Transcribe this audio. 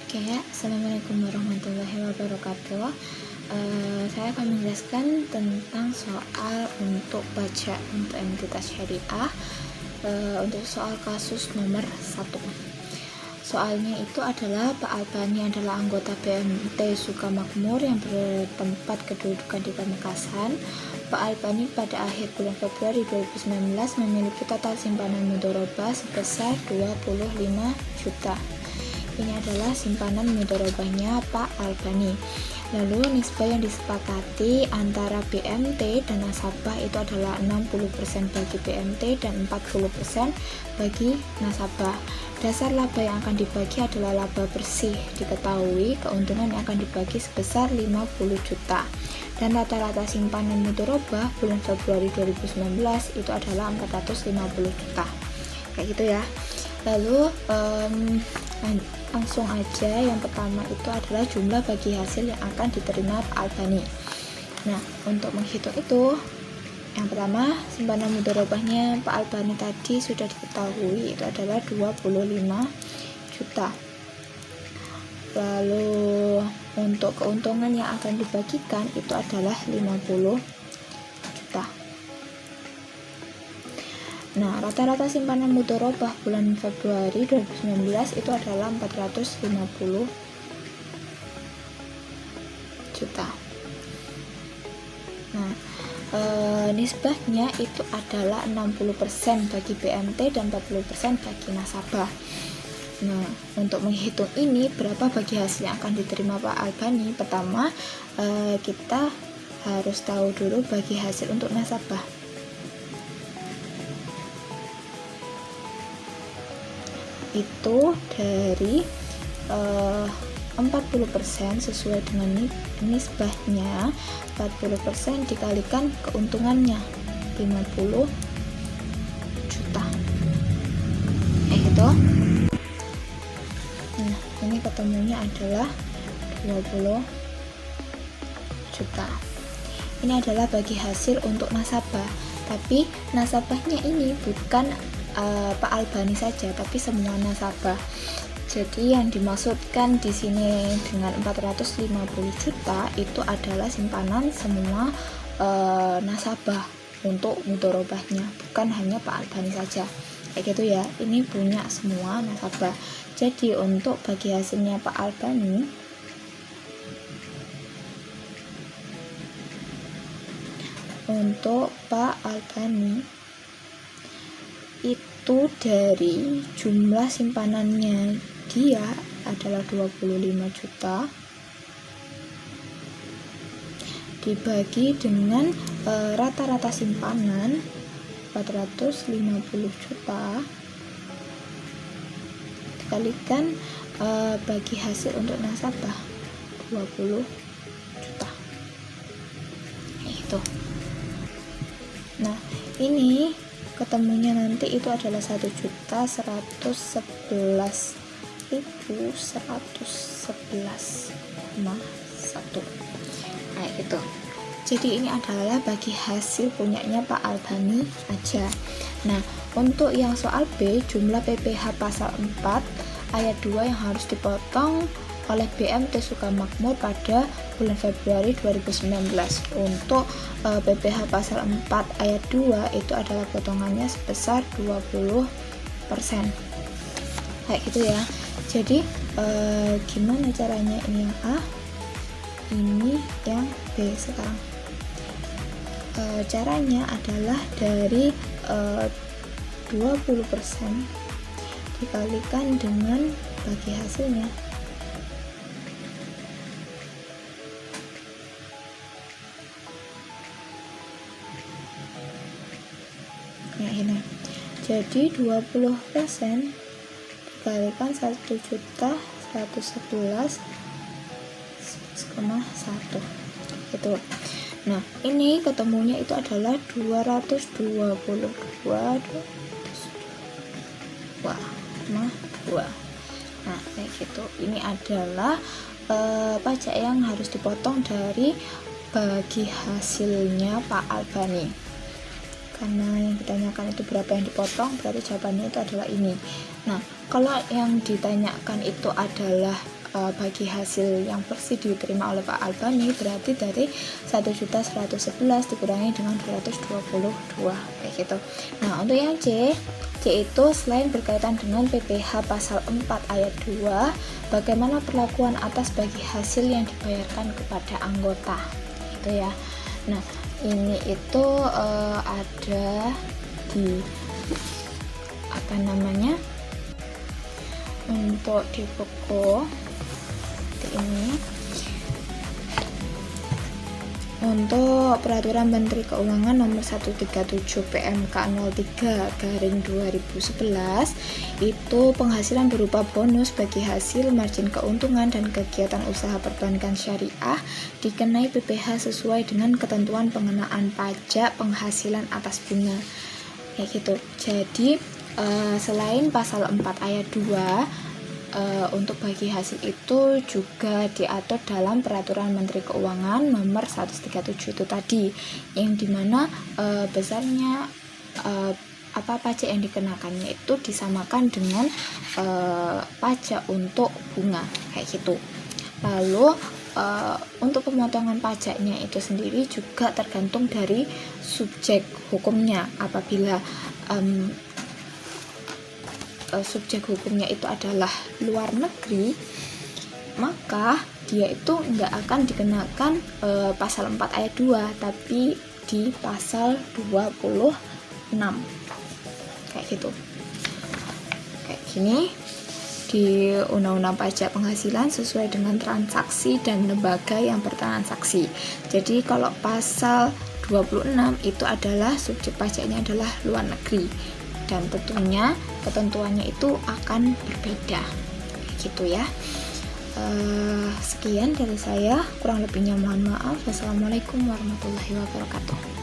Oke, assalamualaikum warahmatullahi wabarakatuh. Saya akan menjelaskan tentang soal untuk baca untuk entitas syariah, untuk soal kasus nomor 1. Soalnya itu adalah Pak Albani adalah anggota BMT Sukamakmur yang bertempat kedudukan di Pamekasan. Pak Albani pada akhir bulan Februari 2019 memiliki total simpanan mudharabah sebesar 25 juta. Ini adalah simpanan mudharabahnya Pak Albani. Lalu nisbah yang disepakati antara BMT dan nasabah itu adalah 60% bagi BMT dan 40% bagi nasabah. Dasar laba yang akan dibagi adalah laba bersih. Diketahui keuntungan yang akan dibagi sebesar 50 juta. Dan rata-rata simpanan mudharabah bulan Februari 2019 itu adalah 450 juta. Kayak gitu ya. Lalu langsung aja, yang pertama itu adalah jumlah bagi hasil yang akan diterima Pak Albani. Nah, untuk menghitung itu, yang pertama simpanan mudharabahnya Pak Albani tadi sudah diketahui itu adalah 25 juta. Lalu untuk keuntungan yang akan dibagikan itu adalah 50 juta. Nah, rata-rata simpanan mudharabah bulan Februari 2019 itu adalah 450 juta. Nah, nisbahnya itu adalah 60% bagi BMT dan 40% bagi nasabah. Nah, untuk menghitung ini berapa bagi hasil yang akan diterima Pak Albani, pertama kita harus tahu dulu bagi hasil untuk nasabah. Itu dari 40% sesuai dengan nisbahnya, 40% dikalikan keuntungannya 50 juta. Gitu. Nah, ini ketemunya adalah 20 juta. Ini adalah bagi hasil untuk nasabah. Tapi nasabahnya ini bukan Pak Albani saja, tapi semua nasabah. Jadi yang dimaksudkan di sini dengan 450 juta itu adalah simpanan semua nasabah untuk mudharabahnya, bukan hanya Pak Albani saja. Kayak gitu ya. Ini punya semua nasabah. Jadi untuk bagi hasilnya Pak Albani itu dari jumlah simpanannya dia adalah 25 juta dibagi dengan rata-rata simpanan 450 juta dikalikan bagi hasil untuk nasabah 20 juta. Itu. Nah, ini ketemunya nanti itu adalah 1.111.111,1. Kayak gitu. Jadi ini adalah bagi hasil punyanya Pak Albani aja. Nah, untuk yang soal B, jumlah PPh pasal 4 ayat 2 yang harus dipotong oleh BMT Sukamakmur pada bulan Februari 2019. Untuk PPh pasal 4 ayat 2 itu adalah potongannya sebesar 20%. Kayak gitu ya. Jadi gimana caranya? Ini yang A, ini yang B sekarang. Caranya adalah dari 20% dikalikan dengan bagi hasilnya. Nah, ini. Jadi 20% dikalikan 1.111,1 gitu. Nah, ini ketemunya itu adalah 222,2. Nah, kayak gitu. Ini adalah pajak yang harus dipotong dari bagi hasilnya Pak Albani. Karena yang ditanyakan itu berapa yang dipotong, berarti jawabannya itu adalah ini. Nah, kalau yang ditanyakan itu adalah bagi hasil yang bersih diterima oleh Pak Albani, berarti dari 1.111 dikurangi dengan 222 kayak gitu. Nah, untuk yang C itu selain berkaitan dengan PPh pasal 4 ayat 2, bagaimana perlakuan atas bagi hasil yang dibayarkan kepada anggota gitu ya. Nah, ini itu ada di untuk di buku ini untuk Peraturan Menteri Keuangan nomor 137 PMK 03/2011 itu penghasilan berupa bonus bagi hasil margin keuntungan dan kegiatan usaha perbankan syariah dikenai PPh sesuai dengan ketentuan pengenaan pajak penghasilan atas bunga kayak gitu. Jadi selain pasal 4 ayat 2 untuk bagi hasil itu juga diatur dalam Peraturan Menteri Keuangan nomor 137 itu tadi, yang dimana besarnya pajak yang dikenakannya itu disamakan dengan pajak untuk bunga kayak gitu. Lalu untuk pemotongan pajaknya itu sendiri juga tergantung dari subjek hukumnya. Apabila subjek hukumnya itu adalah luar negeri, maka dia itu nggak akan dikenakan pasal 4 ayat 2, tapi di pasal 26 kayak gitu. Kayak gini, di Undang-Undang Pajak Penghasilan sesuai dengan transaksi dan lembaga yang bertransaksi. Jadi kalau pasal 26 itu adalah subjek pajaknya adalah luar negeri, dan tentunya ketentuannya itu akan berbeda gitu ya. Sekian dari saya, kurang lebihnya mohon maaf. Wassalamualaikum warahmatullahi wabarakatuh.